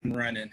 Running.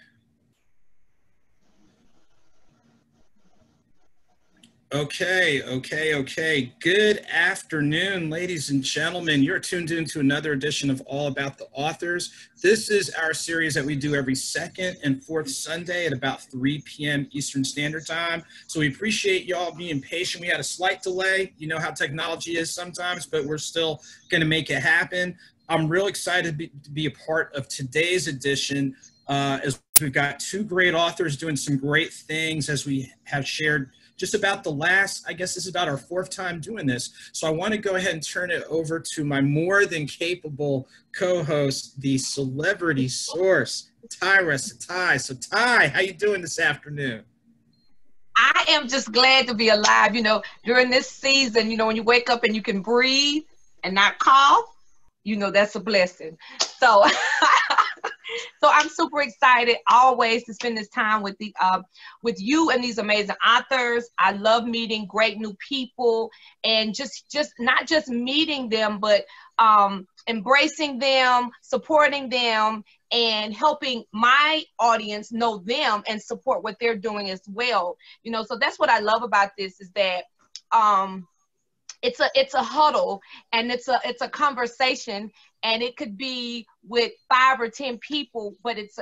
Okay. Good afternoon, ladies and gentlemen. You're tuned into another edition of All About the Authors. This is our series that we do every second and fourth Sunday at about 3 p.m. Eastern Standard Time. So we appreciate y'all being patient. We had a slight delay. You know how technology is sometimes, but we're still going to make it happen. I'm real excited to be a part of today's edition, as we've got two great authors doing some great things, as we have shared just about the last, I guess this is about our fourth time doing this. So I want to go ahead and turn it over to my more than capable co-host, the celebrity source, Tyra Satai. So Ty, how you doing this afternoon? I am just glad to be alive. You know, during this season, you know, when you wake up and you can breathe and not cough, you know, that's a blessing. So so I'm super excited always to spend this time with with you and these amazing authors. I love meeting great new people and just not just meeting them, but embracing them, supporting them, and helping my audience know them and support what they're doing as well. You know, so that's what I love about this, is that it's a huddle, and it's a conversation, and it could be with 5 or 10 people, but it's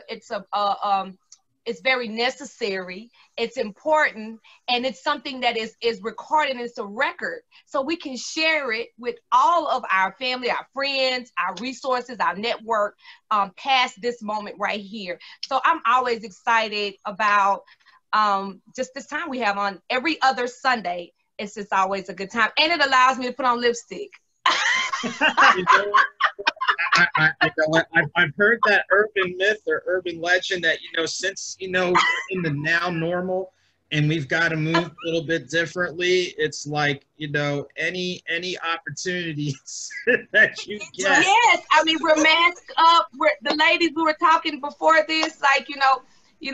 very necessary, it's important, and it's something that is recorded, and it's a record, so we can share it with all of our family, our friends, our resources, our network, past this moment right here. So I'm always excited about just this time we have on every other Sunday. It's just always a good time, and it allows me to put on lipstick. I've heard that urban myth or urban legend that, you know, since, you know, we're in the now normal and we've got to move a little bit differently, it's like, you know, any opportunities that you get. Yes, I mean, we're masked up. The ladies, we were talking before this, like, you know,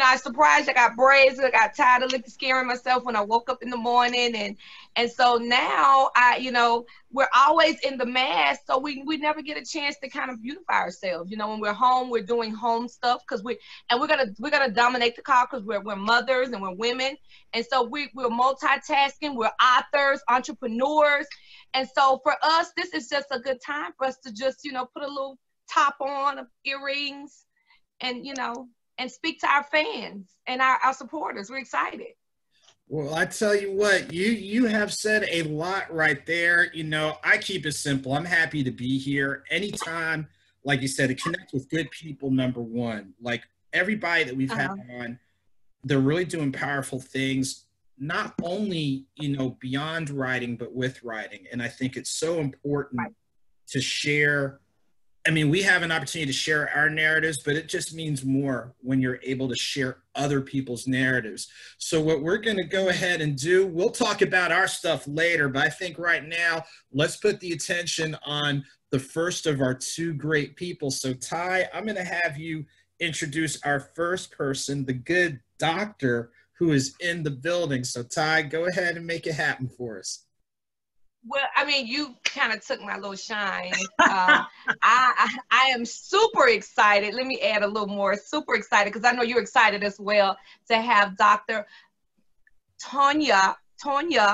I was surprised I got braids. I got tired of scaring myself when I woke up in the morning. And so now you know, we're always in the mask. So we never get a chance to kind of beautify ourselves. You know, when we're home, we're doing home stuff because we're gonna dominate the call because we're mothers and we're women. And so we're multitasking, we're authors, entrepreneurs. And so for us, this is just a good time for us to just, you know, put a little top on, earrings, and, you know, and speak to our fans and our supporters. We're excited. Well, I tell you what, you have said a lot right there. You know, I keep it simple. I'm happy to be here anytime, like you said, to connect with good people, number one. Like everybody that we've had on, they're really doing powerful things, not only, you know, beyond writing, but with writing. And I think it's so important to share. I mean, we have an opportunity to share our narratives, but it just means more when you're able to share other people's narratives. So what we're going to go ahead and do, we'll talk about our stuff later, but I think right now, let's put the attention on the first of our two great people. So Ty, I'm going to have you introduce our first person, the good doctor who is in the building. So Ty, go ahead and make it happen for us. Well, I mean, you kind of took my little shine. I am super excited. Let me add a little more. Super excited because I know you're excited as well to have Dr. Tonia. Come on.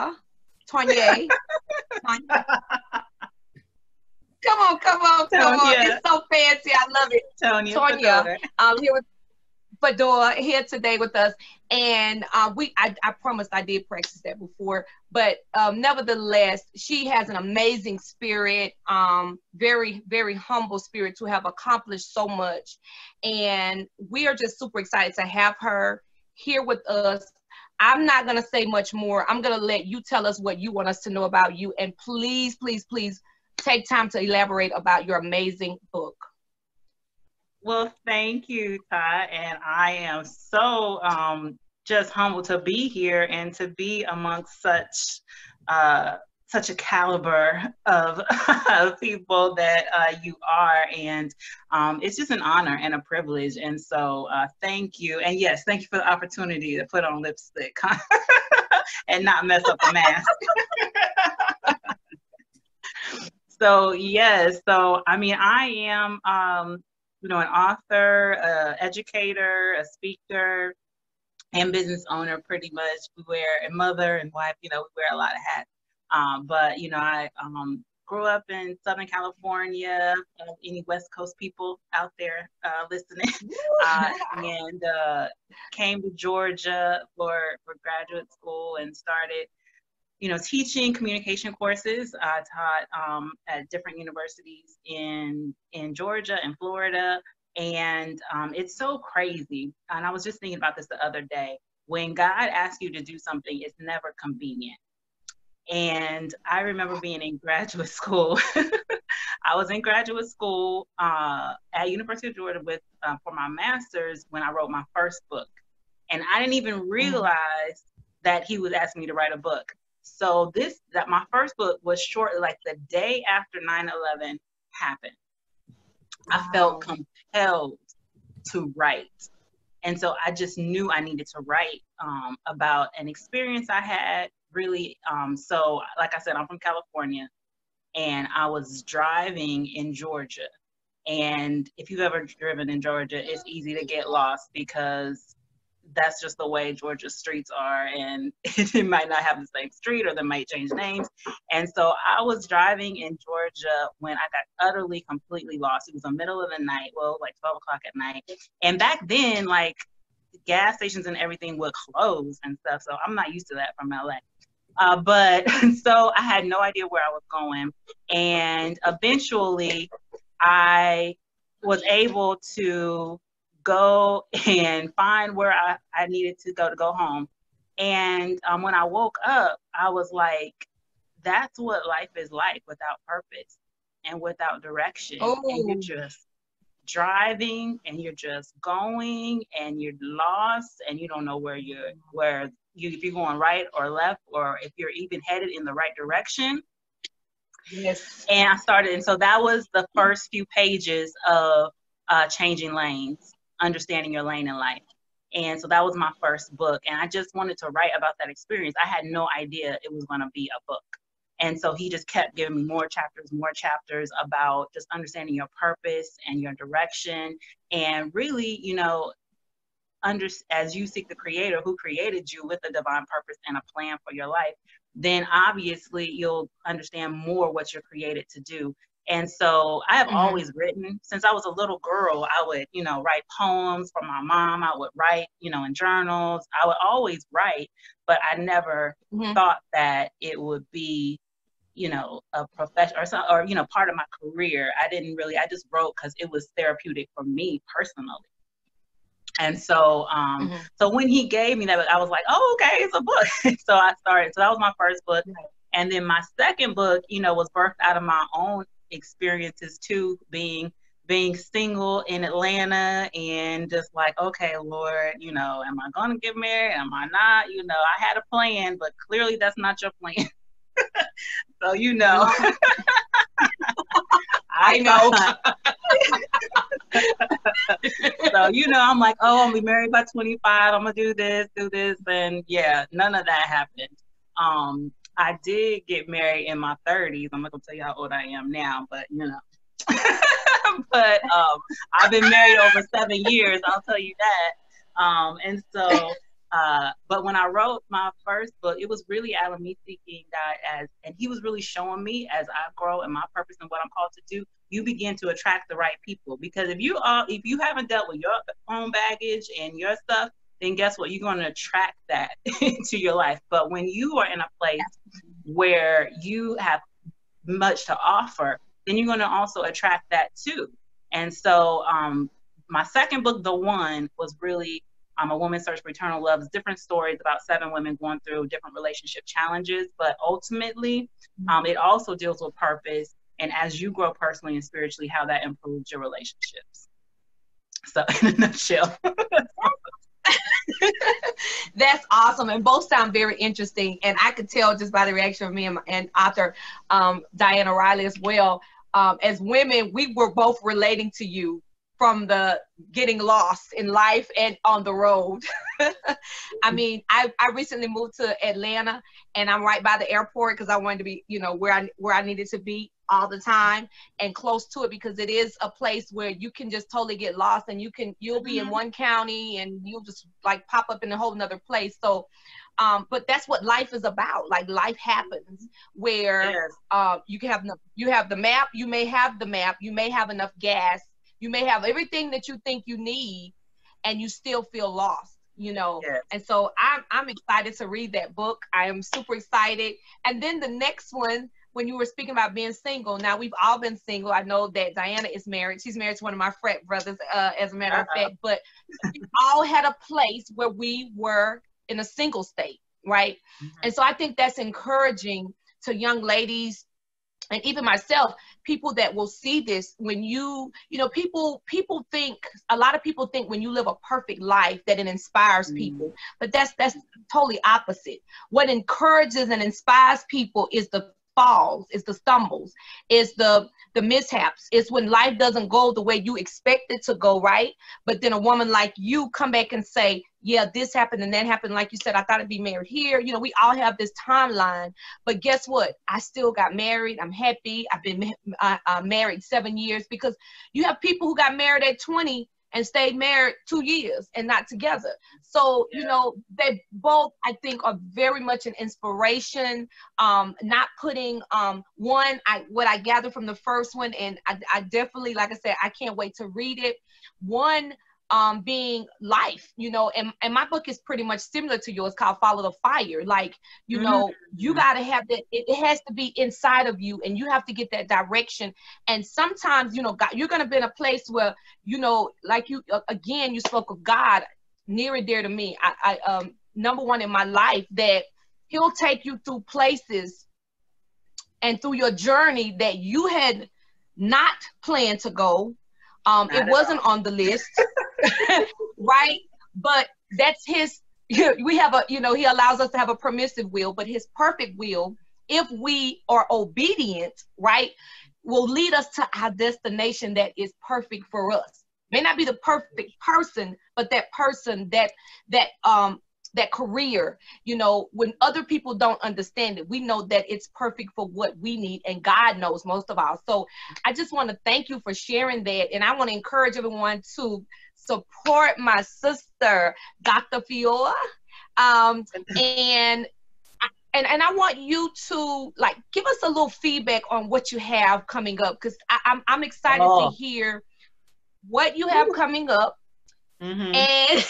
It's so fancy. I love it. Tonia. Here with Phanor here today with us, and I promised I did practice that before, but nevertheless, she has an amazing spirit, very, very humble spirit to have accomplished so much, and we are just super excited to have her here with us. I'm not going to say much more. I'm going to let you tell us what you want us to know about you, and please, please, please take time to elaborate about your amazing book. Well, thank you, Ty, and I am so just humbled to be here and to be amongst such a caliber of people that you are, and it's just an honor and a privilege. And so, thank you, and yes, thank you for the opportunity to put on lipstick and not mess up the mask. So yes, so I mean, I am an author, educator, a speaker, and business owner. Pretty much, we wear a mother and wife. We wear a lot of hats. But I grew up in Southern California. Any West Coast people out there listening? And came to Georgia for graduate school and started, teaching communication courses. I taught at different universities in Georgia and Florida. And it's so crazy. And I was just thinking about this the other day. When God asks you to do something, it's never convenient. And I remember being in graduate school. I was in graduate school at University of Georgia for my master's when I wrote my first book. And I didn't even realize that he was asking me to write a book. So my first book was shortly, like the day after 9/11 happened. I felt compelled to write. And so I just knew I needed to write about an experience I had, really. So like I said, I'm from California, and I was driving in Georgia. And if you've ever driven in Georgia, it's easy to get lost because that's just the way Georgia streets are, and it might not have the same street, or they might change names. And so I was driving in Georgia when I got utterly, completely lost. It was the middle of the night, like 12 o'clock at night. And back then, like, gas stations and everything would close and stuff. So I'm not used to that from LA. But so I had no idea where I was going. And eventually I was able to go and find where I needed to go home. And when I woke up, I was like, that's what life is like without purpose and without direction. And you're just driving and you're just going and you're lost and you don't know if you're going right or left, or if you're even headed in the right direction. Yes. And so that was the first few pages of Changing Lanes, Understanding Your Lane in Life. And so that was my first book. And I just wanted to write about that experience. I had no idea it was going to be a book. And so he just kept giving me more chapters about just understanding your purpose and your direction. And really, as you seek the Creator who created you with a divine purpose and a plan for your life, then obviously you'll understand more what you're created to do. And so I have always written. Since I was a little girl, I would, write poems for my mom. I would write, in journals. I would always write, but I never thought that it would be, a profession or part of my career. I just wrote because it was therapeutic for me personally. And so, so when he gave me that book, I was like, oh, okay, it's a book. So I started. So that was my first book. And then my second book, was birthed out of my own experiences too, being single in Atlanta, and just like, okay, Lord, am I going to get married? Am I not? I had a plan, but clearly that's not your plan. So, I know. So, I'm like, oh, I'm gonna be married by 25. I'm gonna do this. And yeah, none of that happened. I did get married in my 30s. I'm not gonna tell you how old I am now, but but I've been married over 7 years, I'll tell you that. And so, but when I wrote my first book, it was really out of me seeking God and he was really showing me as I grow in my purpose and what I'm called to do, you begin to attract the right people. Because if you haven't dealt with your own baggage and your stuff, then guess what? You're going to attract that into your life. But when you are in a place where you have much to offer, then you're going to also attract that too. And so my second book, The One, was really A Woman's Search for Eternal Love. It's different stories about 7 women going through different relationship challenges. But ultimately, it also deals with purpose. And as you grow personally and spiritually, how that improves your relationships. So in a nutshell. That's awesome, and both sound very interesting. And I could tell just by the reaction of me and author Diana Riley as well. As women, we were both relating to you from the getting lost in life and on the road. I mean, I recently moved to Atlanta, and I'm right by the airport because I wanted to be, where I needed to be. all the time and close to it, because it is a place where you can just totally get lost, and you'll be in one county and you'll just like pop up in a whole nother place. So but that's what life is about. Like, life happens where you have the map, you may have the map, you may have enough gas, you may have everything that you think you need, and you still feel lost, you know. And so I'm excited to read that book. I am super excited. And then the next one, when you were speaking about being single, now we've all been single. I know that Diana is married. She's married to one of my frat brothers, as a matter of fact. But we all had a place where we were in a single state, right? And so I think that's encouraging to young ladies, and even myself, people that will see this. When you know, people think, a lot of people think when you live a perfect life that it inspires people, but that's totally opposite. What encourages and inspires people is the falls, is the stumbles, is the mishaps. It's when life doesn't go the way you expect it to go, right? But then a woman like you come back and say, yeah, this happened and that happened. Like you said, I thought I'd be married here. You know, we all have this timeline, but guess what? I still got married. I'm happy. I've been married 7 years, because you have people who got married at 20 and stayed married 2 years and not together. So, you know, they both, I think, are very much an inspiration. Not putting what I gathered from the first one, and I definitely, like I said, I can't wait to read it. One being life, you know, and my book is pretty much similar to yours, called Follow the Fire. Like, you know, you got to have that, it has to be inside of you, and you have to get that direction. And sometimes, you know, God, you're going to be in a place where, you know, like you, again, you spoke of God, near and dear to me. I number one in my life, that he'll take you through places and through your journey that you had not planned to go. It wasn't on the list. Right? But that's his, we have a, you know, he allows us to have a permissive will, but his perfect will, if we are obedient, right, will lead us to our destination that is perfect for us. May not be the perfect person, but that person, that career, you know, when other people don't understand it, we know that it's perfect for what we need, and God knows most of all. So I just want to thank you for sharing that, and I want to encourage everyone to support my sister, Dr. Phanor, and I want you to, like, give us a little feedback on what you have coming up, because I'm excited to hear what you have coming up. And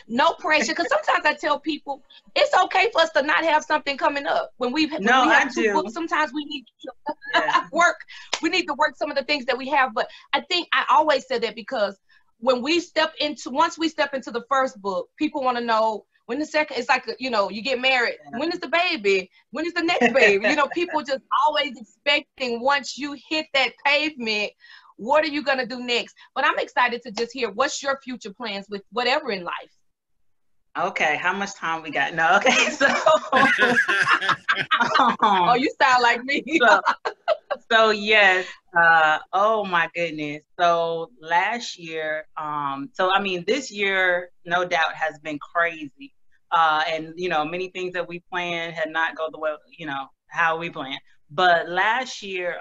no pressure, because sometimes I tell people it's okay for us to not have something coming up. When we have two books, sometimes we need to work. We need to work some of the things that we have. But I think I always said that, because when once we step into the first book, people want to know when the second. It's like, you know, you get married. When is the baby? When is the next baby? You know, people just always expecting, once you hit that pavement, what are you going to do next? But I'm excited to just hear, what's your future plans with whatever in life? Okay, how much time we got? No, okay, so. Oh, you sound like me. So yes, oh my goodness. So last year, this year, no doubt, has been crazy. And, you know, many things that we planned had not go the way, you know, how we planned. But last year,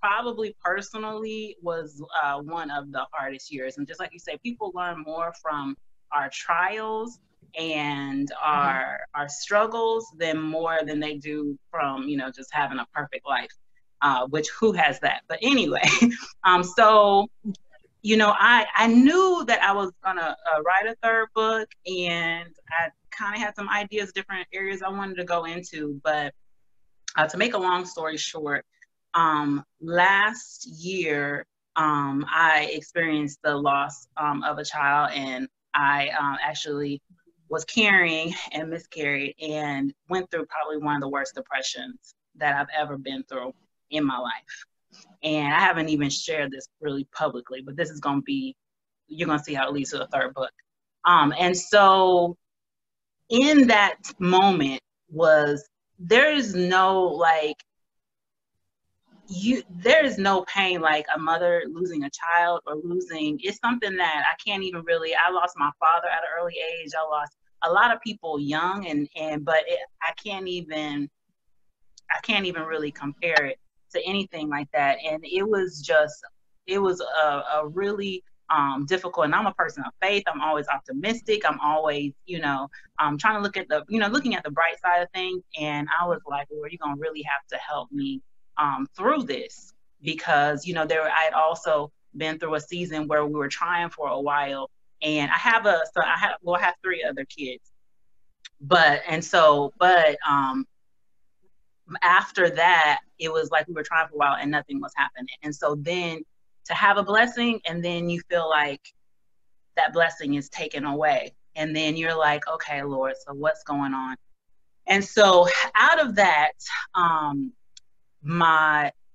probably personally, was one of the hardest years. And just like you say, people learn more from our trials and our struggles more than they do from, you know, just having a perfect life, which who has that? But anyway, so, you know, I knew that I was gonna write a third book, and I kind of had some ideas, different areas I wanted to go into, but to make a long story short, last year, I experienced the loss of a child, and I actually was carrying and miscarried, and went through probably one of the worst depressions that I've ever been through in my life. And I haven't even shared this really publicly, but this is going to be, you're going to see how it leads to the third book. And so in that moment there is no pain like a mother losing a child or it's something that I can't even really, I lost my father at an early age. I lost a lot of people young, but I can't even really compare it to anything like that. And it was a really difficult. And I'm a person of faith. I'm always optimistic. I'm always, trying to look at looking at the bright side of things. And I was like, Lord, you're going to really have to help me through this, because, I had also been through a season where we were trying for a while. And I have three other kids. But after that, it was like we were trying for a while and nothing was happening. And so then to have a blessing, and then you feel like that blessing is taken away. And then you're like, okay, Lord, so what's going on? And so out of that,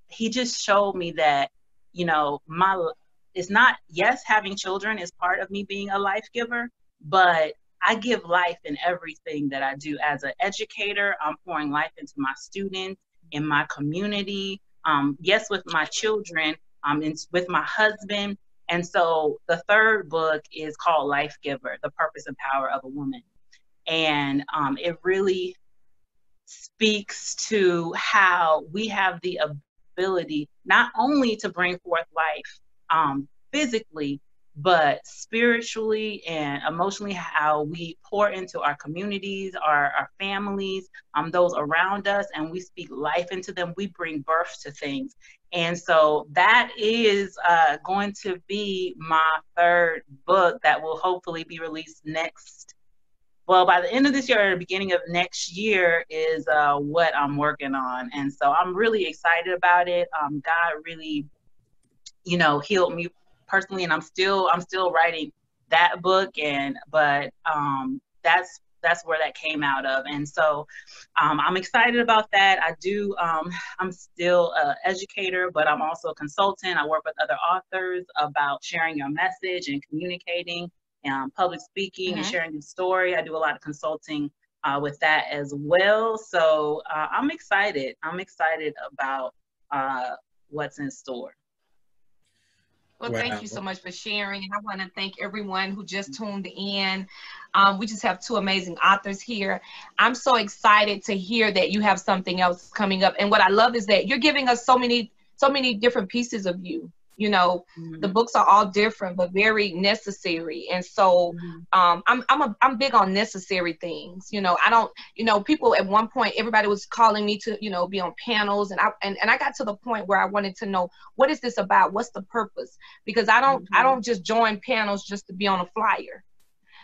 he just showed me that, it's not, yes, having children is part of me being a life giver, but I give life in everything that I do. As an educator, I'm pouring life into my students, in my community, yes, with my children, with my husband. And so the third book is called Life Giver, The Purpose and Power of a Woman. And it really speaks to how we have the ability not only to bring forth life physically, but spiritually and emotionally, how we pour into our communities, our families, those around us, and we speak life into them. We bring birth to things. And so that is going to be my third book that will hopefully be released by the end of this year or the beginning of next year is what I'm working on. And so I'm really excited about it. God really, healed me personally, and I'm still writing that book, but that's where that came out of. And so I'm excited about that. I'm still an educator, but I'm also a consultant. I work with other authors about sharing your message and communicating, public speaking, and sharing your story. I do a lot of consulting with that as well. So I'm excited. I'm excited about what's in store. Well, thank you so much for sharing. And I want to thank everyone who just tuned in. We just have two amazing authors here. I'm so excited to hear that you have something else coming up. And what I love is that you're giving us so many different pieces of you. The books are all different, but very necessary. And so I'm big on necessary things. I don't, people at one point, everybody was calling me to, be on panels. And I got to the point where I wanted to know, what is this about? What's the purpose? Because I don't just join panels just to be on a flyer.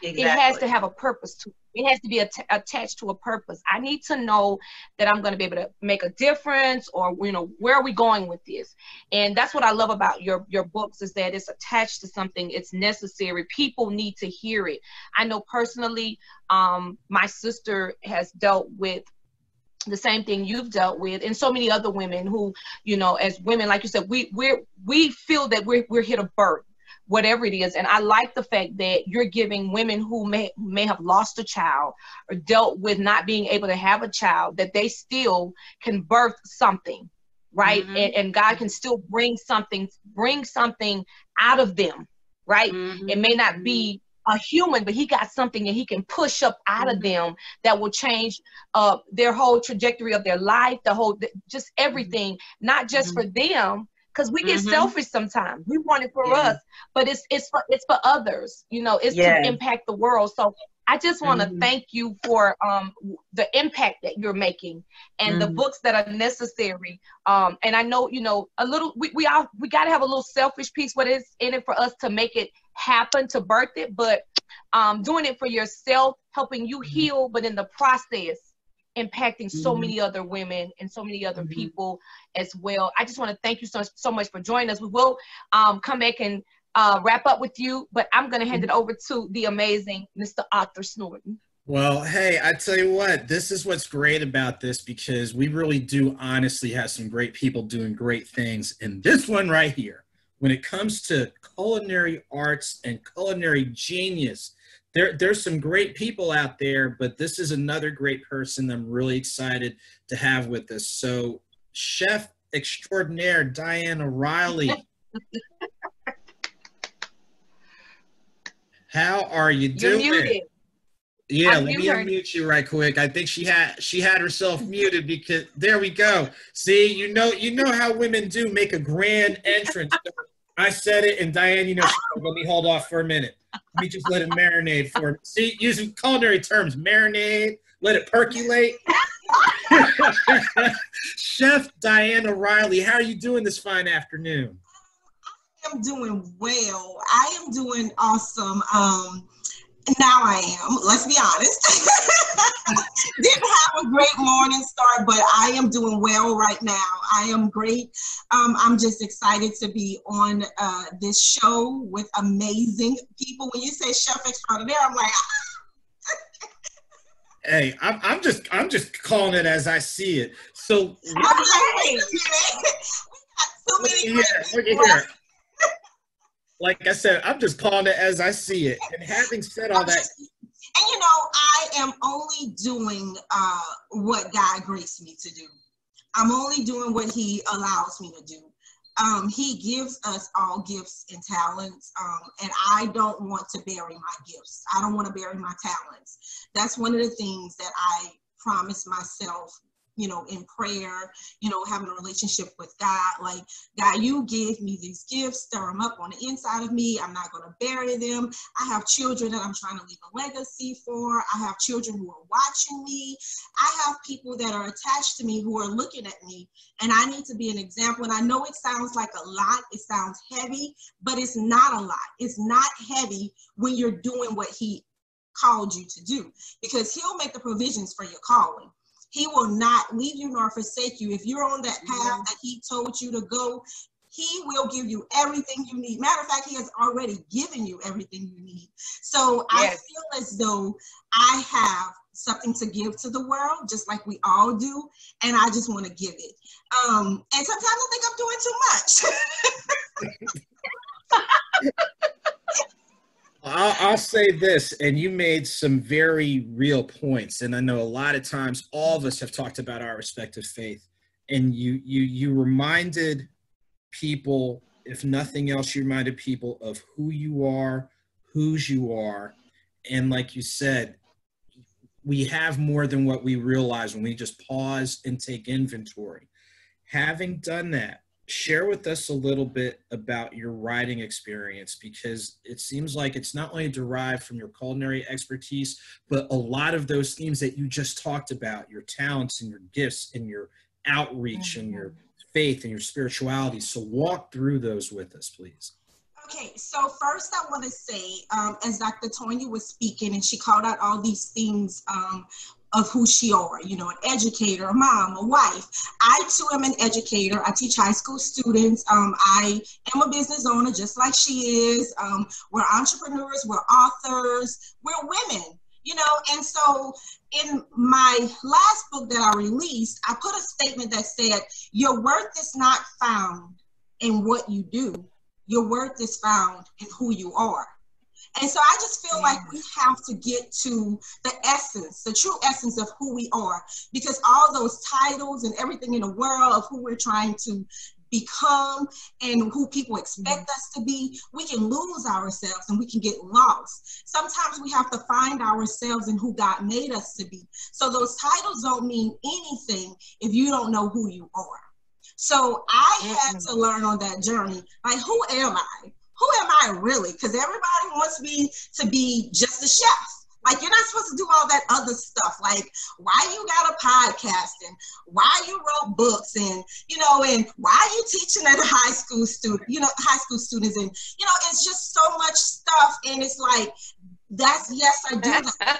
Exactly. It has to have a purpose to it. It has to be attached to a purpose. I need to know that I'm going to be able to make a difference, or, where are we going with this? And that's what I love about your books, is that it's attached to something. It's necessary. People need to hear it. I know personally, my sister has dealt with the same thing you've dealt with, and so many other women who, as women, like you said, we feel that we're here to birth whatever it is. And I like the fact that you're giving women who may have lost a child or dealt with not being able to have a child, that they still can birth something, right? And God can still bring something out of them, right? It may not be a human, but he got something that he can push up out of them that will change their whole trajectory of their life, just everything, not just for them. Because we get selfish sometimes. We want it for us, but it's for others. It's to impact the world. So I just want to thank you for the impact that you're making, and the books that are necessary. And I know, a little. We got to have a little selfish piece, what is in it for us to make it happen, to birth it. But doing it for yourself, helping you heal, but in the process, impacting so many other women and so many other people as well. I just want to thank you so much for joining us. We will come back and wrap up with you, but I'm going to hand it over to the amazing Mr. Arthur Snorton. Well, hey, I tell you what, this is what's great about this, because we really do honestly have some great people doing great things. And this one right here, when it comes to culinary arts and culinary genius, there's some great people out there, but this is another great person I'm really excited to have with us. So, Chef Extraordinaire Diana Riley. How are you doing? You're muted. Yeah, let me unmute you right quick. I think she had herself muted because there we go. See, you know how women do make a grand entrance. I said it, and Diane, let me hold off for a minute. Let me just let it marinate for it. See, using culinary terms, marinate, let it percolate. Chef Diana Riley, how are you doing this fine afternoon? I am doing well. I am doing awesome. Now I am, let's be honest. Didn't have a great morning start, but I am doing well right now. I am great. I'm just excited to be on this show with amazing people. When you say chef extraordinaire, I'm like, hey, I'm just calling it as I see it. So wait a minute. We got so many look at here. Like I said, I'm just calling it as I see it. And having said all that. And I am only doing what God graced me to do. I'm only doing what he allows me to do. He gives us all gifts and talents, and I don't want to bury my gifts. I don't want to bury my talents. That's one of the things that I promised myself, in prayer, having a relationship with God. Like, God, you give me these gifts, stir them up on the inside of me. I'm not going to bury them. I have children that I'm trying to leave a legacy for. I have children who are watching me. I have people that are attached to me who are looking at me, and I need to be an example. And I know it sounds like a lot. It sounds heavy, but it's not a lot. It's not heavy when you're doing what he called you to do, because he'll make the provisions for your calling. He will not leave you nor forsake you. If you're on that path that he told you to go, he will give you everything you need. Matter of fact, he has already given you everything you need. So yes. I feel as though I have something to give to the world, just like we all do, and I just want to give it. And sometimes I think I'm doing too much. I'll say this, and you made some very real points, and I know a lot of times all of us have talked about our respective faith, and you reminded people, if nothing else, you reminded people of who you are, whose you are, and like you said, we have more than what we realize when we just pause and take inventory. Having done that, share with us a little bit about your writing experience, because it seems like it's not only derived from your culinary expertise, but a lot of those themes that you just talked about, your talents and your gifts and your outreach and your faith and your spirituality. So walk through those with us, please. Okay, so first I want to say, as Dr. Tonia was speaking and she called out all these things of who she are, an educator, a mom, a wife. I too am an educator. I teach high school students. I am a business owner just like she is. We're entrepreneurs, we're authors, we're women, and so in my last book that I released, I put a statement that said, your worth is not found in what you do. Your worth is found in who you are. And so I just feel like we have to get to the essence, the true essence of who we are, because all those titles and everything in the world of who we're trying to become and who people expect us to be, we can lose ourselves and we can get lost. Sometimes we have to find ourselves in who God made us to be. So those titles don't mean anything if you don't know who you are. So I had to learn on that journey, like, who am I? Who am I really? Because everybody wants me to be just a chef. Like, you're not supposed to do all that other stuff. Like, why you got a podcast and why you wrote books and, and why you teaching at a high school students and, it's just so much stuff. And it's like, yes, I do that stuff.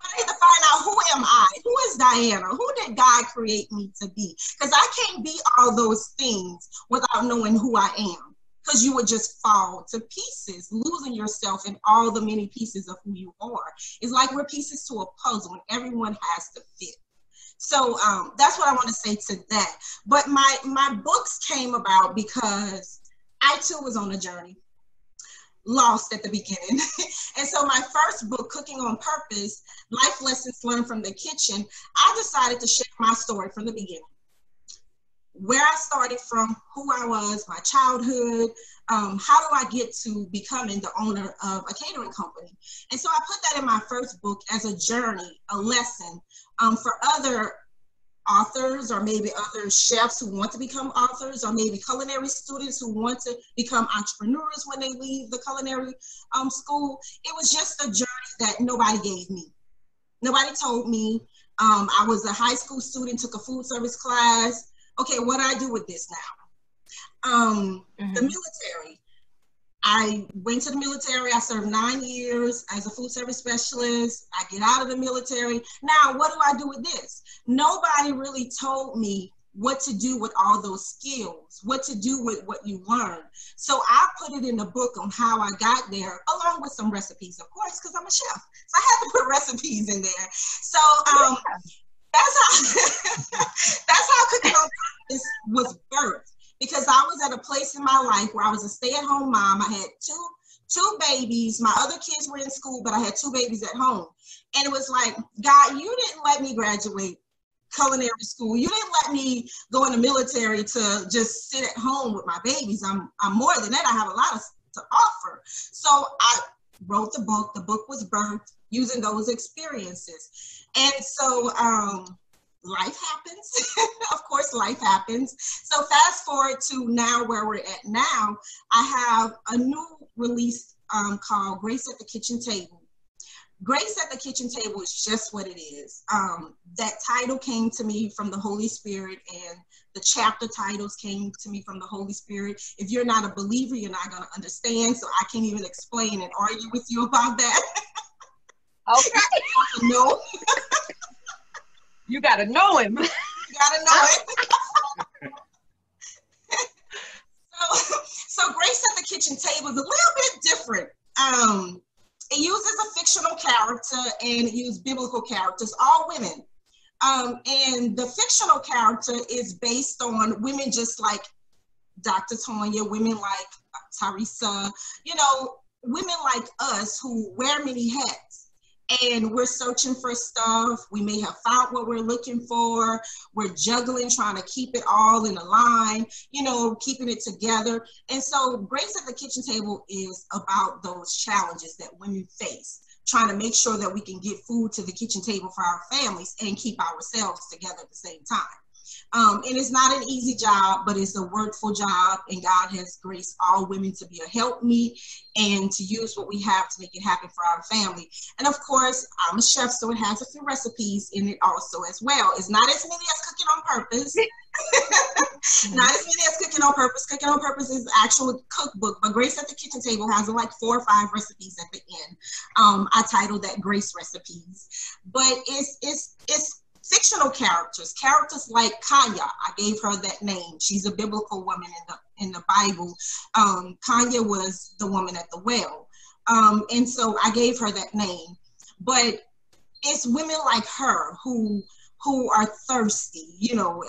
I need to find out, who am I? Who is Diana? Who did God create me to be? Because I can't be all those things without knowing who I am. Because you would just fall to pieces, losing yourself in all the many pieces of who you are. It's like we're pieces to a puzzle and everyone has to fit. So that's what I want to say to that. But my books came about because I too was on a journey, lost at the beginning. And so my first book, Cooking on Purpose, Life Lessons Learned from the Kitchen, I decided to share my story from the beginning. where I started from, who I was, my childhood, how do I get to becoming the owner of a catering company? And so I put that in my first book as a journey, a lesson for other authors, or maybe other chefs who want to become authors, or maybe culinary students who want to become entrepreneurs when they leave the culinary school. It was just a journey that nobody gave me. Nobody told me. I was a high school student, took a food service class. Okay, what do I do with this now? The military. I went to the military. I served 9 years as a food service specialist. I get out of the military. Now, what do I do with this? Nobody really told me what to do with all those skills, what to do with what you learned. So I put it in the book on how I got there, along with some recipes, of course, because I'm a chef. So I had to put recipes in there. So that's how Cooking on Purpose was birthed. Because I was at a place in my life where I was a stay-at-home mom. I had two babies. My other kids were in school, but I had 2 babies at home. And it was like, God, you didn't let me graduate culinary school. You didn't let me go in the military to just sit at home with my babies. I'm more than that. I have a lot to offer. So I wrote the book. The book was birthed using those experiences. And so life happens. Of course, life happens. So fast forward to now where we're at now, I have a new release called Grace at the Kitchen Table. Grace at the Kitchen Table is just what it is. That title came to me from the Holy Spirit, and the chapter titles came to me from the Holy Spirit. If you're not a believer, you're not going to understand, so I can't even explain and argue with you about that. Okay. No. You gotta know him. You gotta know it. So Grace at the Kitchen Table is a little bit different. It uses a fictional character and it uses biblical characters, all women. And the fictional character is based on women just like Dr. Tonia, women like Teresa, women like us who wear many hats. And we're searching for stuff. We may have found what we're looking for. We're juggling, trying to keep it all in a line, keeping it together. And so Grace at the Kitchen Table is about those challenges that women face, trying to make sure that we can get food to the kitchen table for our families and keep ourselves together at the same time. And it's not an easy job, but it's a workful job, and God has graced all women to be a helpmeet and to use what we have to make it happen for our family. And of course, I'm a chef, so it has a few recipes in it also as well. It's not as many as Cooking on Purpose. Not as many as Cooking on Purpose. Cooking on Purpose is the actual cookbook, but Grace at the Kitchen Table has like 4 or 5 recipes at the end. I titled that Grace Recipes. But it's fictional characters like Kanya. I gave her that name. She's a biblical woman in the Bible. Kanya was the woman at the well. And so I gave her that name. But it's women like her who are thirsty.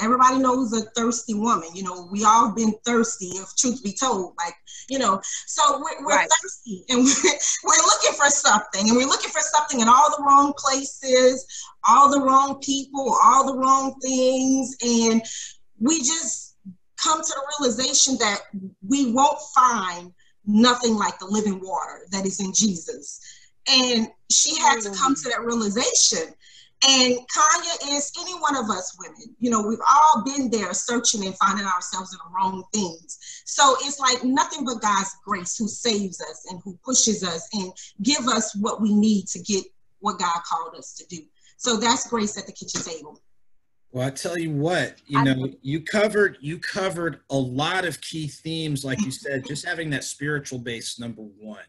Everybody knows a thirsty woman. We all been thirsty, if truth be told. So we're right. thirsty, and we're looking for something, and we're looking for something in all the wrong places, all the wrong people, all the wrong things, and we just come to the realization that we won't find nothing like the living water that is in Jesus. And she had to come to that realization. And Kanya is any one of us women. We've all been there searching and finding ourselves in the wrong things. So it's like nothing but God's grace who saves us and who pushes us and give us what we need to get what God called us to do. So that's Grace at the Kitchen Table. Well, I tell you what, you covered a lot of key themes, like you said, just having that spiritual base, number one,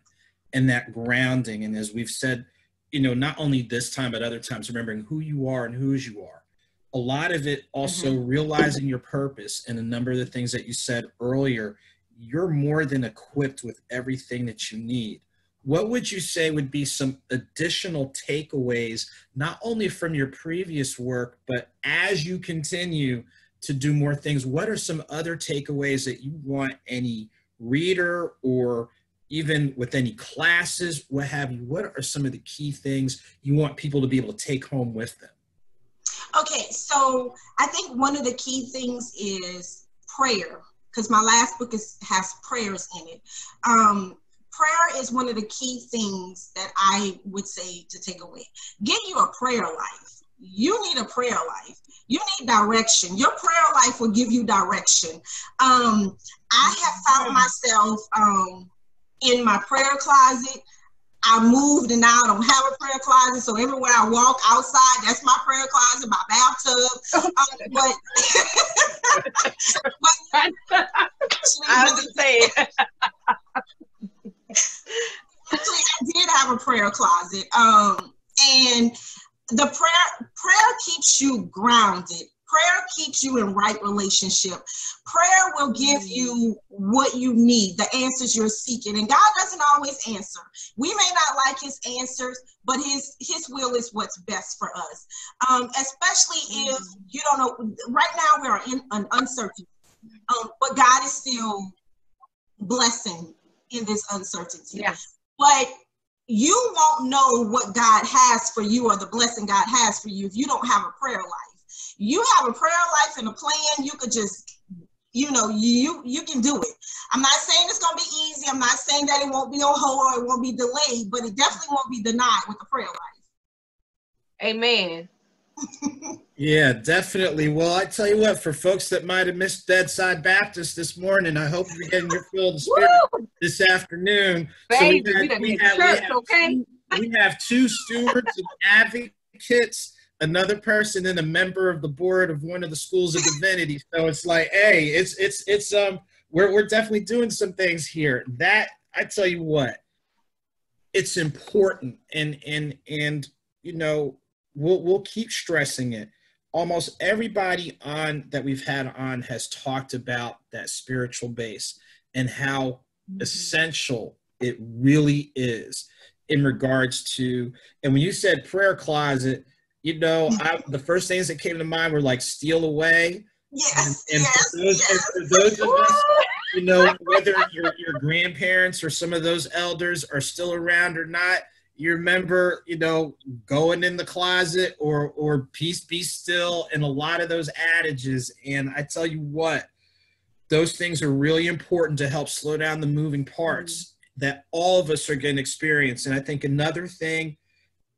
and that grounding. And as we've said, not only this time, but other times, remembering who you are and whose you are. A lot of it also realizing your purpose, and a number of the things that you said earlier, you're more than equipped with everything that you need. What would you say would be some additional takeaways, not only from your previous work, but as you continue to do more things, what are some other takeaways that you want any reader, or even with any classes, what have you, what are some of the key things you want people to be able to take home with them? Okay, so I think one of the key things is prayer, because my last book has prayers in it. Prayer is one of the key things that I would say to take away. Get you a prayer life. You need a prayer life. You need direction. Your prayer life will give you direction. I have found myself in my prayer closet. I moved and now I don't have a prayer closet. So everywhere I walk outside, that's my prayer closet, my bathtub. I understand. Actually, I did have a prayer closet. And the prayer keeps you grounded. Prayer keeps you in right relationship. Prayer will give you what you need, the answers you're seeking. And God doesn't always answer. We may not like his answers, but his will is what's best for us. Especially if you don't know. Right now we're in an uncertainty. But God is still blessing in this uncertainty. Yes. But you won't know what God has for you or the blessing God has for you if you don't have a prayer life. You have a prayer life and a plan, you could just, you can do it. I'm not saying it's going to be easy. I'm not saying that it won't be on hold or it won't be delayed, but it definitely won't be denied with a prayer life. Amen. Yeah, definitely. Well, I tell you what, for folks that might have missed Bedside Baptist this morning, I hope you're getting your fill of the Spirit this afternoon. Baby, we have two stewards and advocates, another person, and a member of the board of one of the schools of divinity. So it's like, hey, we're definitely doing some things here. That, I tell you what, it's important, and we'll keep stressing it. Almost everybody that we've had on has talked about that spiritual base and how essential it really is in regards to, and when you said prayer closet, the first things that came to mind were like steal away. Yes. For those of us, whether your grandparents or some of those elders are still around or not, you remember, going in the closet or peace be still, and a lot of those adages. And I tell you what, those things are really important to help slow down the moving parts that all of us are going to experience. And I think another thing,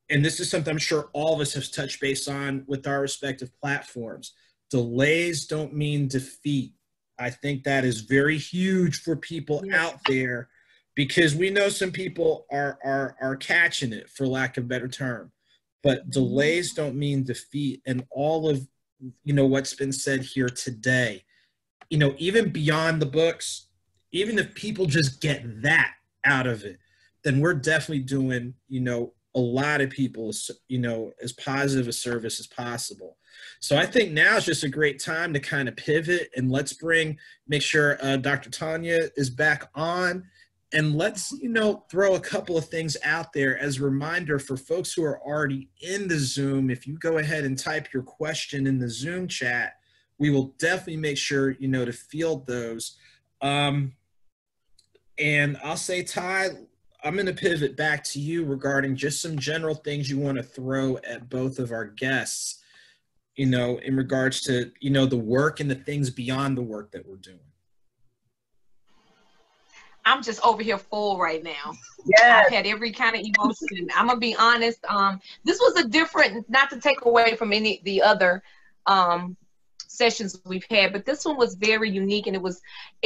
and this is something I'm sure all of us have touched base on with our respective platforms, delays don't mean defeat. I think that is very huge for people out there, because we know some people are catching it, for lack of a better term. But delays don't mean defeat. And all of, what's been said here today, even beyond the books, even if people just get that out of it, then we're definitely doing, a lot of people, as positive a service as possible. So I think now is just a great time to kind of pivot, and let's make sure Dr. Tonia is back on. And let's, throw a couple of things out there as a reminder for folks who are already in the Zoom. If you go ahead and type your question in the Zoom chat, we will definitely make sure, to field those. And I'll say, Ty, I'm going to pivot back to you regarding just some general things you want to throw at both of our guests, in regards to, the work and the things beyond the work that we're doing. I'm just over here full right now. Yeah. I've had every kind of emotion. I'm going to be honest. This was a different, not to take away from any of the other sessions we've had, but this one was very unique, and it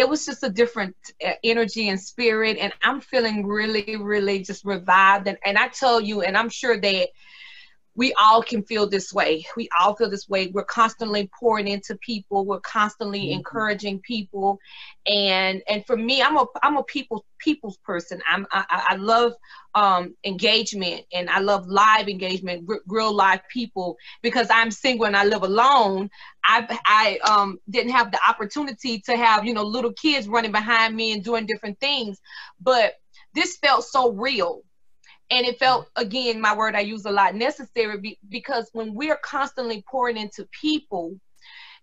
was just a different energy and spirit, and I'm feeling really, really just revived. And I tell you, and I'm sure that we all can feel this way. We all feel this way. We're constantly pouring into people. We're constantly encouraging people. And for me, I'm a people's person. I love engagement, and I love live engagement, real live people, because I'm single and I live alone. I didn't have the opportunity to have, little kids running behind me and doing different things, but this felt so real. And it felt, again, my word I use a lot, necessary, because when we're constantly pouring into people,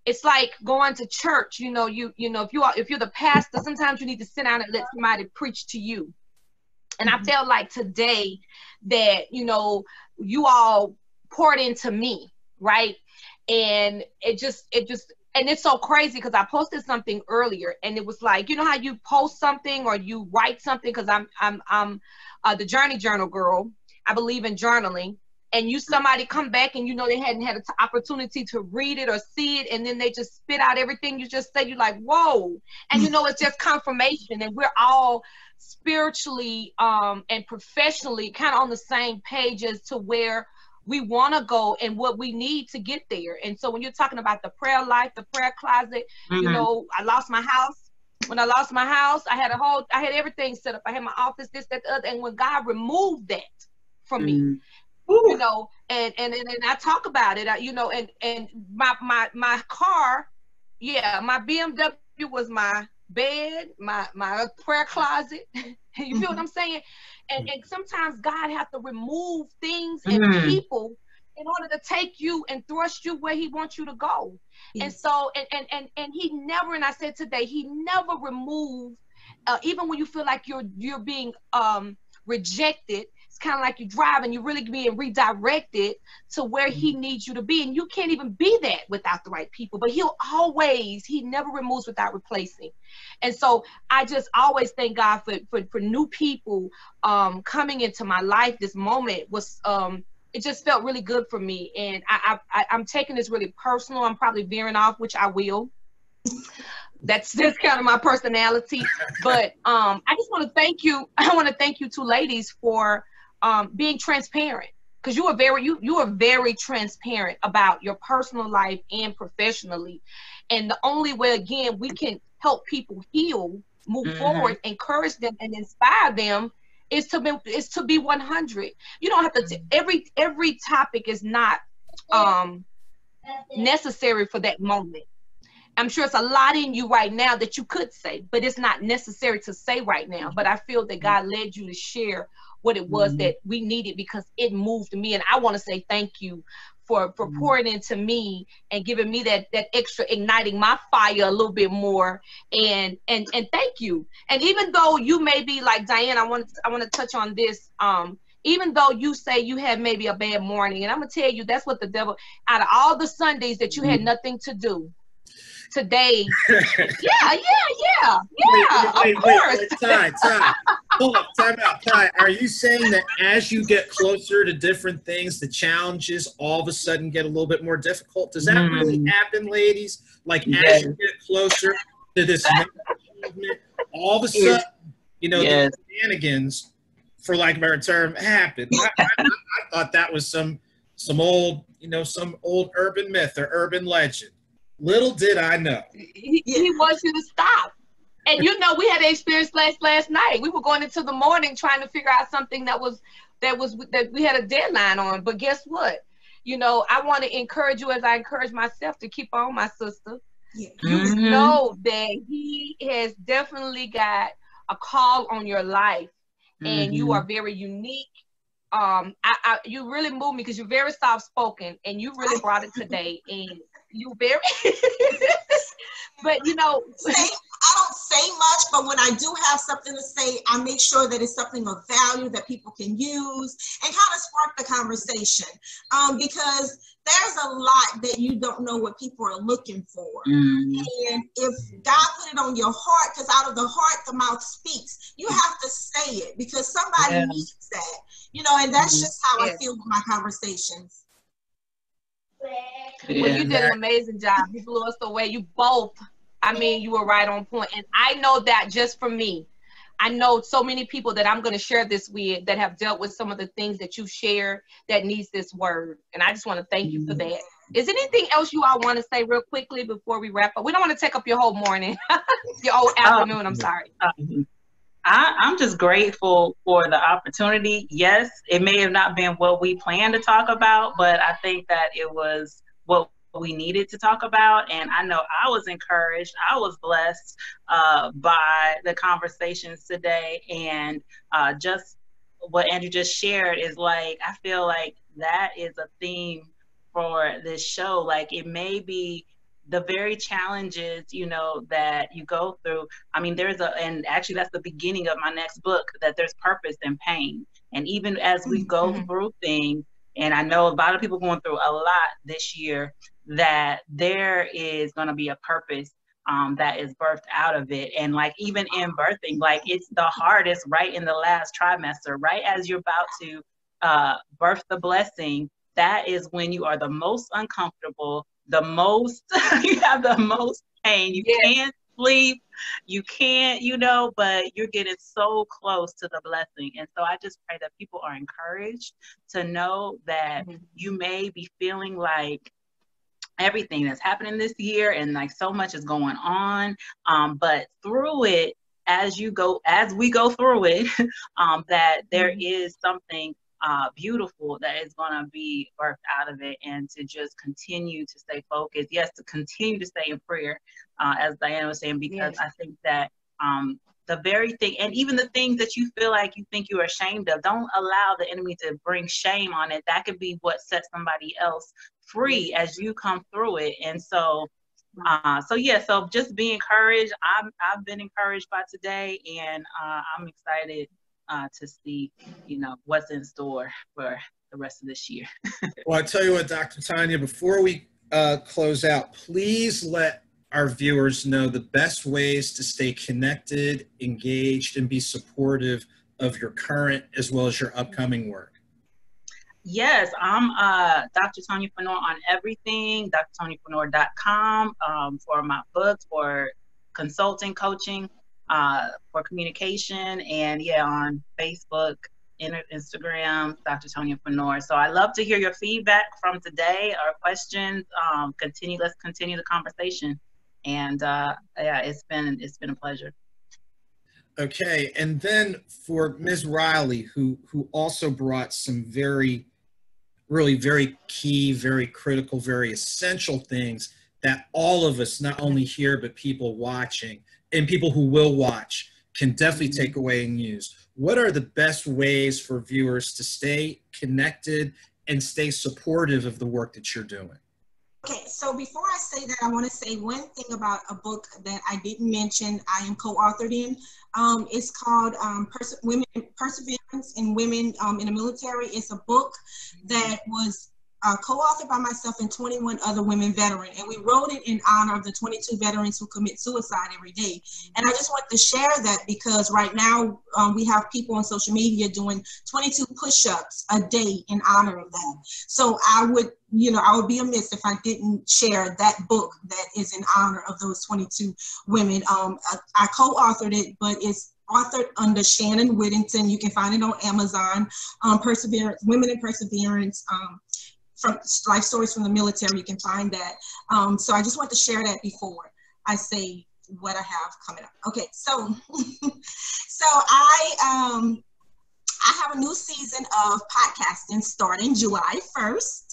it's like going to church. If you're the pastor, sometimes you need to sit down and let somebody preach to you. And I felt like today that, you all poured into me, right? And and it's so crazy because I posted something earlier, and it was like, you know how you post something or you write something, because I'm the Journey Journal girl. I believe in journaling. And somebody come back and they hadn't had an opportunity to read it or see it, and then they just spit out everything you just said. You're like, whoa. And it's just confirmation, and we're all spiritually and professionally kind of on the same page as to where we want to go and what we need to get there. And so when you're talking about the prayer life, the prayer closet, I lost my house. When I lost my house, I had everything set up. I had my office, this, that, the other. And when God removed that from me, and I talk about it, and my car, my BMW was my bed, my prayer closet. You feel what I'm saying? And sometimes God has to remove things and people in order to take you and thrust you where he wants you to go. Yes. And so, and he never, and I said today, he never removed, even when you feel like you're being rejected. It's kind of like you're driving, you're really being redirected to where he needs you to be. And you can't even be that without the right people, but he never removes without replacing. And so I just always thank God for new people coming into my life. This moment was, it just felt really good for me. And I'm taking this really personal. I'm probably veering off, which I will. That's just kind of my personality. But I just want to thank you. I want to thank you two ladies for being transparent, because you are very transparent about your personal life and professionally. And the only way, again, we can help people heal, move forward, encourage them, and inspire them is to be 100. You don't have to. Every topic is not necessary for that moment. I'm sure it's a lot in you right now that you could say, but it's not necessary to say right now. But I feel that God led you to share what it was that we needed, because it moved me. And I want to say thank you for pouring into me and giving me that extra, igniting my fire a little bit more. And thank you. And even though you may be like Diane, I want to touch on this. Even though you say you had maybe a bad morning, and I'm gonna tell you, that's what the devil, out of all the Sundays that you had nothing to do, today, of course. Ty. Hold up, time out. Ty, are you saying that as you get closer to different things, the challenges all of a sudden get a little bit more difficult? Does that really happen, ladies? Like, as you get closer to this next achievement, all of a sudden, the shenanigans, for lack of a better term, happen. I thought that was some old, some old urban myth or urban legend. Little did I know. He wants you to stop. And we had an experience last night. We were going into the morning trying to figure out something that we had a deadline on. But guess what? I want to encourage you, as I encourage myself, to keep on, my sister. Yeah. You know that he has definitely got a call on your life, and you are very unique. You really moved me, because you're very soft spoken, and you really brought it today. And you very but I don't say much, but when I do have something to say, I make sure that it's something of value that people can use and kind of spark the conversation, because there's a lot that you don't know what people are looking for. And if God put it on your heart, because out of the heart the mouth speaks, you have to say it, because somebody needs that, and that's just how I feel with my conversations. Well, you did an amazing job. You blew us away. You both, you were right on point. And I know that just for me, I know so many people that I'm going to share this with that have dealt with some of the things that you share that needs this word. And I just want to thank you for that. Is there anything else you all want to say real quickly before we wrap up? We don't want to take up your whole morning, your whole afternoon. I'm sorry. I'm just grateful for the opportunity. Yes, it may have not been what we planned to talk about, but I think that it was what we needed to talk about. And I know I was encouraged. I was blessed by the conversations today. And just what Andrew just shared is like, I feel like that is a theme for this show. Like, it may be the very challenges, that you go through. And actually that's the beginning of my next book, that there's purpose in pain. And even as we go through things, and I know a lot of people going through a lot this year, that there is going to be a purpose that is birthed out of it. And like, even in birthing, like, it's the hardest right in the last trimester, right as you're about to birth the blessing. That is when you are the most uncomfortable, the most, you have the most pain. You can't sleep, you can't, but you're getting so close to the blessing. And so I just pray that people are encouraged to know that you may be feeling like everything that's happening this year and like so much is going on, but through it, as we go through it, that there is something beautiful that is going to be birthed out of it, and to just continue to stay focused. Yes, to continue to stay in prayer, as Diana was saying, because I think that the very thing, and even the things that you feel like you think you're ashamed of, don't allow the enemy to bring shame on it. That could be what sets somebody else free as you come through it. And so so just be encouraged. I've been encouraged by today, and I'm excited to see, what's in store for the rest of this year. Well, I tell you what, Dr. Tonia, before we close out, please let our viewers know the best ways to stay connected, engaged, and be supportive of your current as well as your upcoming work. Yes, I'm Dr. Tonia Phanor on everything, drtoniaphanor.com, for my books, for consulting, coaching, for communication, and on Facebook, Instagram, Dr. Tonia Phanor. So I love to hear your feedback from today, or questions. Let's continue the conversation. And it's been a pleasure. Okay, and then for Ms. Riley, who also brought some very key, very critical, very essential things that all of us, not only here, but people watching and people who will watch, can definitely take away and use. What are the best ways for viewers to stay connected and stay supportive of the work that you're doing? Okay, so before I say that, I want to say one thing about a book that I didn't mention I am co-authored in. It's called Perseverance in Women in the Military. It's a book that was co-authored by myself and 21 other women veterans, and we wrote it in honor of the 22 veterans who commit suicide every day. And I just want to share that because right now we have people on social media doing 22 push-ups a day in honor of that. So I would be amiss if I didn't share that book that is in honor of those 22 women. I co-authored it, but it's authored under Shannon Whittington. You can find it on Amazon. Perseverance, Women in Perseverance, from Life Stories from the Military. You can find that. So I just want to share that before I say what I have coming up. Okay, so I have a new season of podcasting starting July 1st.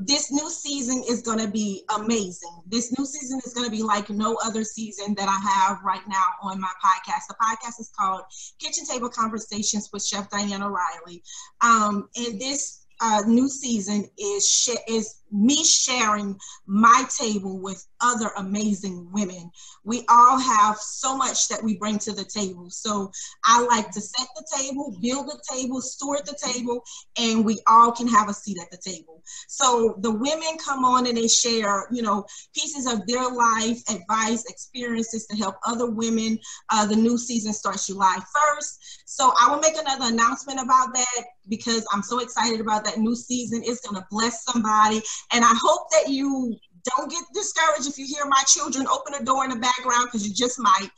This new season is going to be amazing. This new season is going to be like no other season that I have right now on my podcast. The podcast is called Kitchen Table Conversations with Chef Diana Riley. And this new season is me sharing my table with other amazing women. We all have so much that we bring to the table. So I like to set the table, build the table, steward the table, and we all can have a seat at the table. So the women come on and they share, pieces of their life, advice, experiences to help other women. The new season starts July 1st. So I will make another announcement about that because I'm so excited about that new season. It's going to bless somebody. And I hope that you don't get discouraged if you hear my children open a door in the background, because you just might.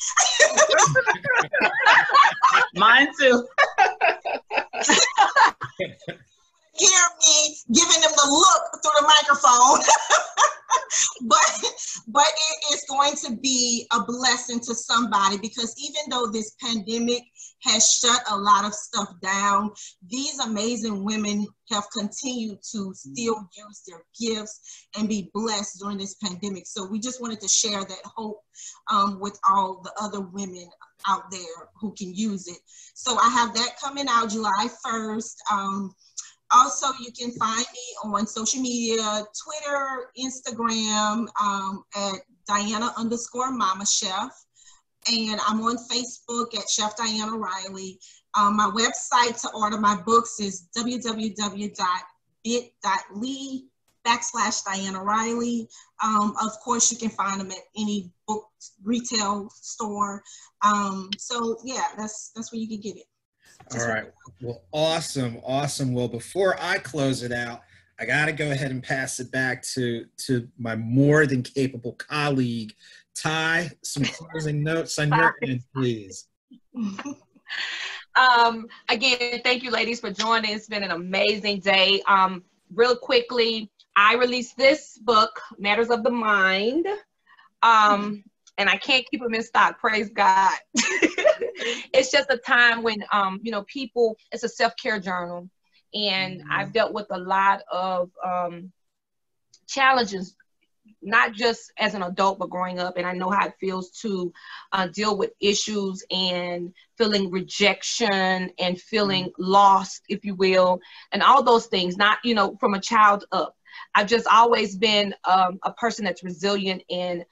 Mine too. Hear me giving them the look through the microphone. but it is going to be a blessing to somebody, because even though this pandemic has shut a lot of stuff down, these amazing women have continued to still use their gifts and be blessed during this pandemic. So we just wanted to share that hope with all the other women out there who can use it. So I have that coming out July 1st. Also, you can find me on social media, Twitter, Instagram, at Diana_Mama Chef. And I'm on Facebook at Chef Diana Riley. My website to order my books is www.bit.ly /Diana Riley. Of course, you can find them at any book retail store. So yeah, that's where you can get it. All right. Well, awesome. Awesome. Well, before I close it out, I got to go ahead and pass it back to my more than capable colleague, Ty. Some closing notes on your end, please. Again, thank you, ladies, for joining. It's been an amazing day. Real quickly, I released this book, Matters of the Mind, and I can't keep them in stock. Praise God. It's just a time when, you know, people, it's a self-care journal, and I've dealt with a lot of challenges, not just as an adult, but growing up. And I know how it feels to deal with issues and feeling rejection and feeling lost, if you will, and all those things, not, you know, from a child up. I've just always been a person that's resilient and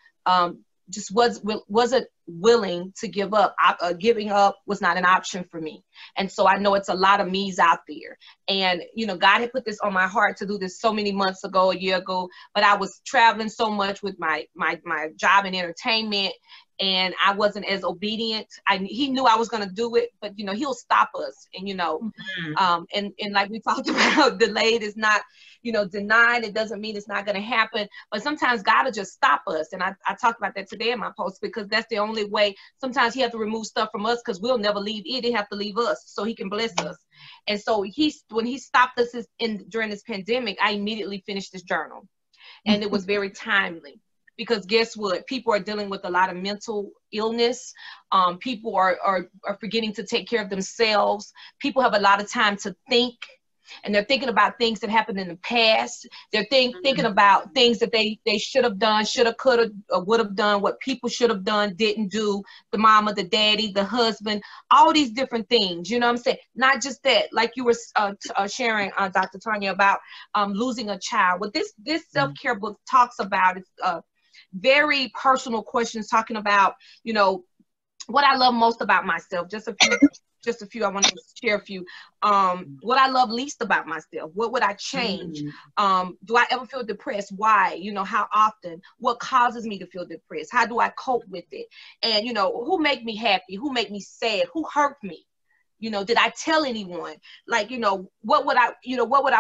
just wasn't willing to give up. Giving up was not an option for me. And so I know it's a lot of me's out there. And, you know, God had put this on my heart to do this so many months ago, a year ago, but I was traveling so much with my job in entertainment, and I wasn't as obedient. He knew I was going to do it, but, you know, he'll stop us. And, you know, and like we talked about, delayed is not, you know, denied. It doesn't mean it's not going to happen, but sometimes God will just stop us. And I talked about that today in my post, because that's the only way. Sometimes he has to remove stuff from us, because we'll never leave it. He have to leave us so he can bless us. And so when he stopped us during this pandemic, I immediately finished this journal, and it was very timely. Because guess what? People are dealing with a lot of mental illness. People are forgetting to take care of themselves. People have a lot of time to think, and they're thinking about things that happened in the past. They're thinking about things that they should have done, should have, could have, or would have done, what people should have done, didn't do, the mama, the daddy, the husband, all these different things. You know what I'm saying? Not just that, like you were sharing, Dr. Tonia, about losing a child. What this self-care book talks about is very personal questions, talking about, you know, what I love most about myself. Just a few. I want to share a few. What I love least about myself. What would I change? Do I ever feel depressed? Why? You know, how often? What causes me to feel depressed? How do I cope with it? And, you know, who make me happy? Who make me sad? Who hurt me? You know, did I tell anyone? Like, you know, what would I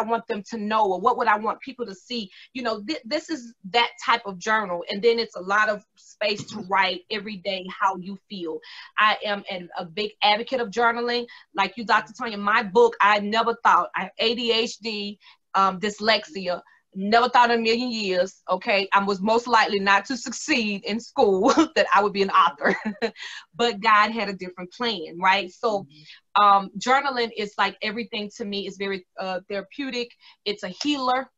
want them to know, or what would I want people to see? You know, this is that type of journal. And then it's a lot of space to write every day how you feel. I am a big advocate of journaling. Like you, Dr. Tonia, my book, I never thought, I have ADHD, dyslexia. Never thought in a million years, okay, I was most likely not to succeed in school, that I would be an author. But God had a different plan, right? So journaling is like everything to me. It's very therapeutic. It's a healer.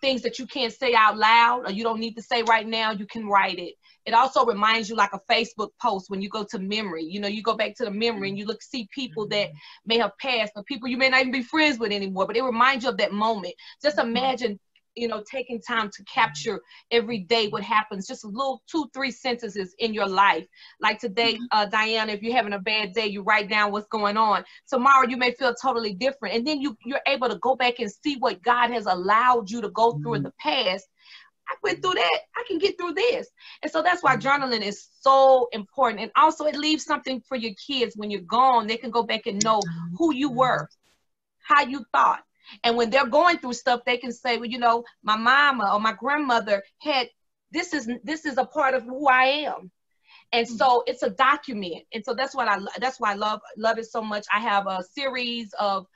Things that you can't say out loud, or you don't need to say right now, you can write it. It also reminds you, like a Facebook post, when you go to memory, you know, you go back to the memory and you see people that may have passed, or people you may not even be friends with anymore, but it reminds you of that moment. Just imagine, you know, taking time to capture every day what happens, just a little 2-3 sentences in your life. Like today, Diana, if you're having a bad day, you write down what's going on. Tomorrow you may feel totally different, and then you're able to go back and see what God has allowed you to go through in the past. I went through that, I can get through this. And so that's why journaling is so important. And also it leaves something for your kids. When you're gone, they can go back and know who you were, how you thought. And when they're going through stuff, they can say, well, you know, my mama or my grandmother had, this is a part of who I am. And so it's a document. And so that's why I love it so much. I have a series of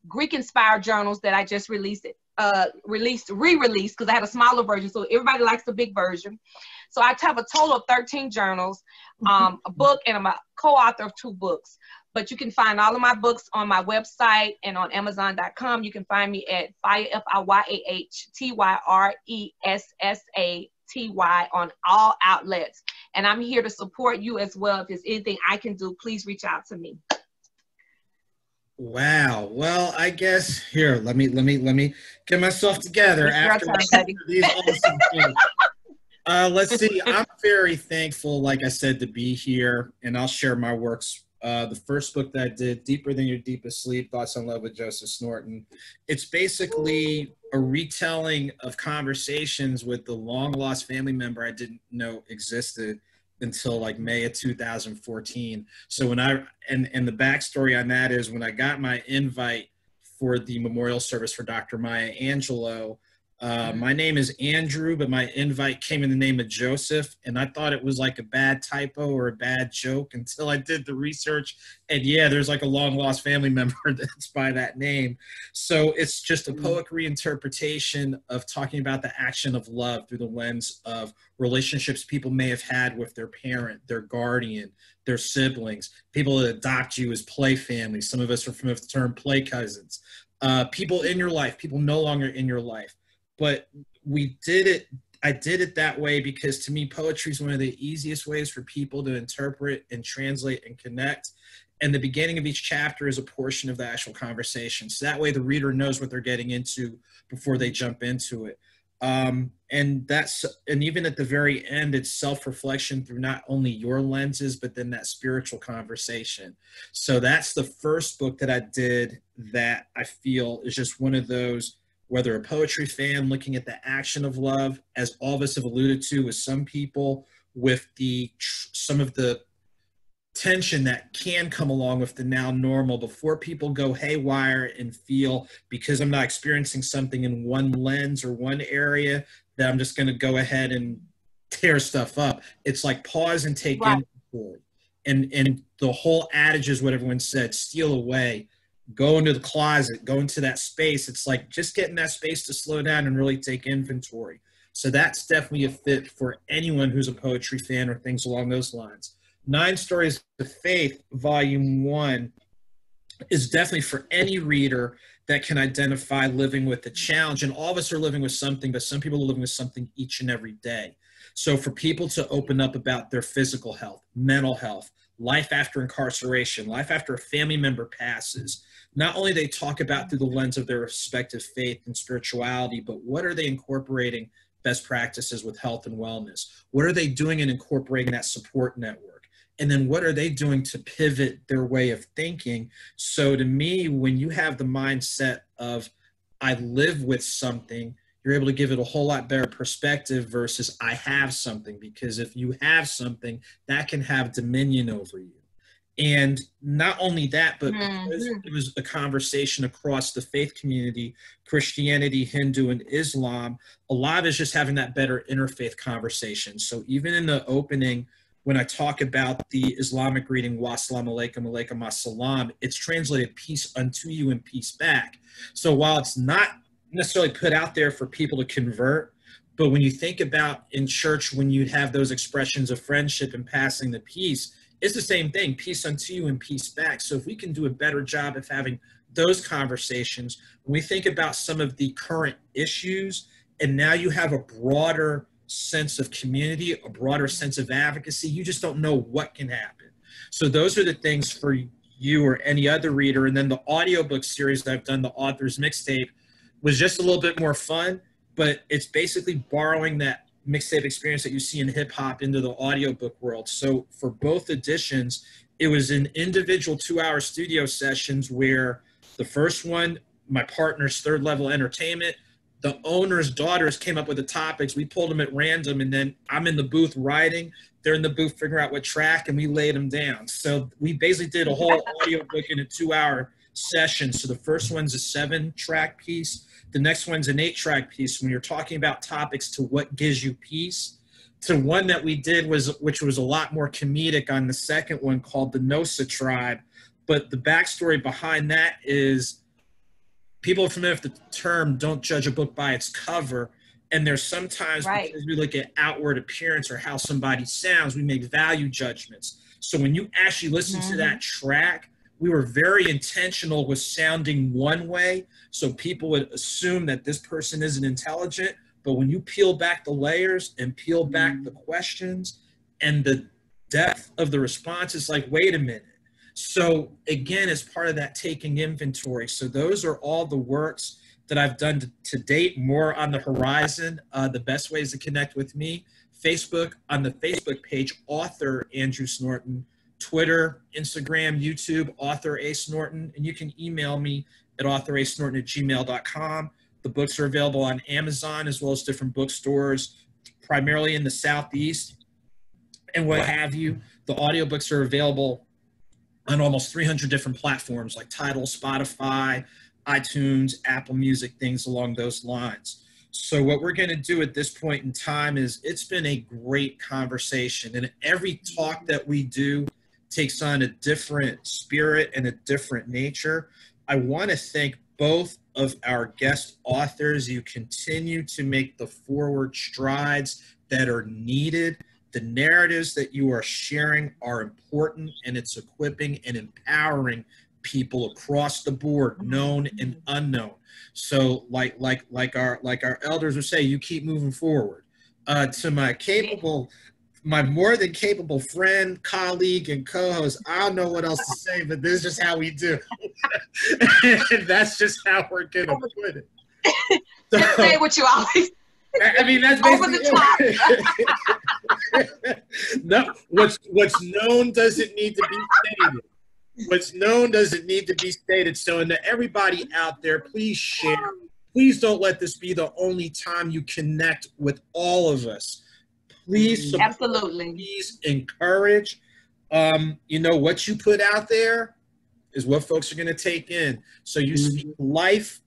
Greek inspired journals that I just re-released, because I had a smaller version. So everybody likes the big version. So I have a total of 13 journals, a book, and I'm a co-author of 2 books. But you can find all of my books on my website and on Amazon.com. You can find me at FIYAHTYRESSATY on all outlets. And I'm here to support you as well. If there's anything I can do, please reach out to me. Wow. Well, I guess here, let me get myself together after these awesome things. Let's see. I'm very thankful, like I said, to be here, and I'll share my works The first book that I did, Deeper Than Your Deepest Sleep, Thoughts on Love with Joseph Snorton. It's basically a retelling of conversations with the long-lost family member I didn't know existed until like May of 2014. So when and the backstory on that is when I got my invite for the memorial service for Dr. Maya Angelou, my name is Andrew, but my invite came in the name of Joseph, and I thought it was like a bad typo or a bad joke until I did the research. And yeah, there's like a long lost family member that's by that name. So it's just a poetic reinterpretation of talking about the action of love through the lens of relationships people may have had with their parent, their guardian, their siblings, people that adopt you as play families. Some of us are familiar with the term play cousins, people in your life, people no longer in your life. But I did it that way because to me, poetry is one of the easiest ways for people to interpret and translate and connect. And the beginning of each chapter is a portion of the actual conversation. So that way the reader knows what they're getting into before they jump into it. And even at the very end, it's self-reflection through not only your lenses, but then that spiritual conversation. So that's the first book that I did that I feel is just one of those, whether a poetry fan looking at the action of love, as all of us have alluded to with some people, with some of the tension that can come along with the now normal, before people go haywire and feel, because I'm not experiencing something in one lens or one area, that I'm just going to go ahead and tear stuff up. It's like pause and take inventory. And the whole adage is what everyone said, steal away. Go into the closet, go into that space. It's like just getting that space to slow down and really take inventory. So that's definitely a fit for anyone who's a poetry fan or things along those lines. 9 Stories of Faith, Volume 1, is definitely for any reader that can identify living with a challenge. And all of us are living with something, but some people are living with something each and every day. So for people to open up about their physical health, mental health, life after incarceration, life after a family member passes, not only they talk about through the lens of their respective faith and spirituality, but what are they incorporating best practices with health and wellness? What are they doing in incorporating that support network? And then what are they doing to pivot their way of thinking? So to me, when you have the mindset of I live with something, you're able to give it a whole lot better perspective versus I have something, because if you have something, that can have dominion over you. And not only that, but because it was a conversation across the faith community, Christianity, Hindu, and Islam, a lot of it is just having that better interfaith conversation. So even in the opening, when I talk about the Islamic reading, wa salam alaikum, alaikum assalam, it's translated peace unto you and peace back. So while it's not necessarily put out there for people to convert, but when you think about in church, when you have those expressions of friendship and passing the peace, it's the same thing, peace unto you and peace back. So if we can do a better job of having those conversations, when we think about some of the current issues, and now you have a broader sense of community, a broader sense of advocacy, you just don't know what can happen. So those are the things for you or any other reader. And then the audiobook series that I've done, the Author's Mixtape, was just a little bit more fun, but it's basically borrowing that mixtape experience that you see in hip hop into the audiobook world. So for both editions, it was in individual 2-hour studio sessions where the first one, my partner's Third Level Entertainment, the owner's daughters came up with the topics. We pulled them at random, and then I'm in the booth writing. They're in the booth figuring out what track, and we laid them down. So we basically did a whole audiobook in a 2-hour session. So the first one's a 7-track piece. The next one's an 8-track piece. When you're talking about topics to what gives you peace, to one that we did which was a lot more comedic on the second one, called the Nosa Tribe. But the backstory behind that is people are familiar with the term, don't judge a book by its cover. And there's sometimes, because we look at outward appearance or how somebody sounds, we make value judgments. So when you actually listen to that track, we were very intentional with sounding one way, so people would assume that this person isn't intelligent. But when you peel back the layers and peel back the questions and the depth of the response, it's like, wait a minute. So again, it's part of that taking inventory. So those are all the works that I've done to date, more on the horizon. The best ways to connect with me, Facebook, on the Facebook page, author Andrew Snorton, Twitter, Instagram, YouTube, author A. Snorton, and you can email me at authorsnorton@gmail.com. The books are available on Amazon as well as different bookstores, primarily in the Southeast and what have you. The audiobooks are available on almost 300 different platforms like Tidal, Spotify, iTunes, Apple Music, things along those lines. So what we're going to do at this point in time is, it's been a great conversation, and every talk that we do takes on a different spirit and a different nature. I want to thank both of our guest authors. You continue to make the forward strides that are needed. The narratives that you are sharing are important, and it's equipping and empowering people across the board, known and unknown. So like our elders would say, you keep moving forward. To my more than capable friend, colleague, and co-host, I don't know what else to say, but this is just how we do. And that's just how we're gonna put it. So, just say what you always. I mean, that's basically it. No, what's known doesn't need to be stated. What's known doesn't need to be stated. So, to everybody out there, please share. Please don't let this be the only time you connect with all of us. Please support, absolutely. Please encourage. You know, what you put out there is what folks are going to take in. So you speak life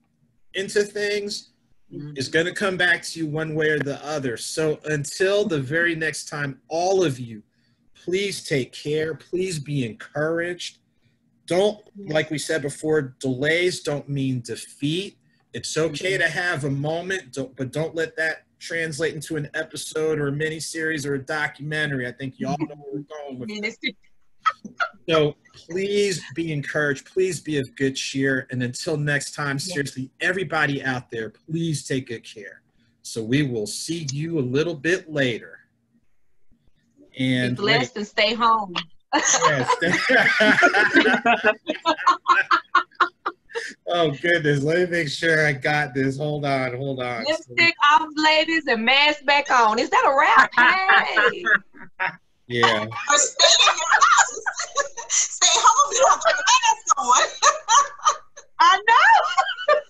into things, it's going to come back to you one way or the other. So until the very next time, all of you, please take care. Please be encouraged. Don't, like we said before, delays don't mean defeat. It's okay to have a moment, but don't let that translate into an episode or a miniseries or a documentary. I think y'all know where we're going with it. So please be encouraged. Please be of good cheer. And until next time, seriously, everybody out there, please take good care. So we will see you a little bit later. And be blessed and stay home. Yes. Oh, goodness. Let me make sure I got this. Hold on. Lipstick off, ladies, and mask back on. Is that a wrap? Hey. Yeah. Or stay in your house. Stay home. You don't have to put the mask on. I know.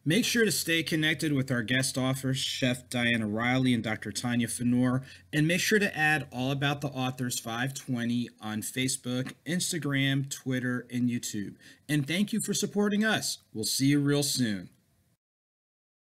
Make sure to stay connected with our guest authors, Chef Diana Riley and Dr. Tonia Phanor, and make sure to add All About the Authors 520 on Facebook, Instagram, Twitter, and YouTube. And thank you for supporting us. We'll see you real soon.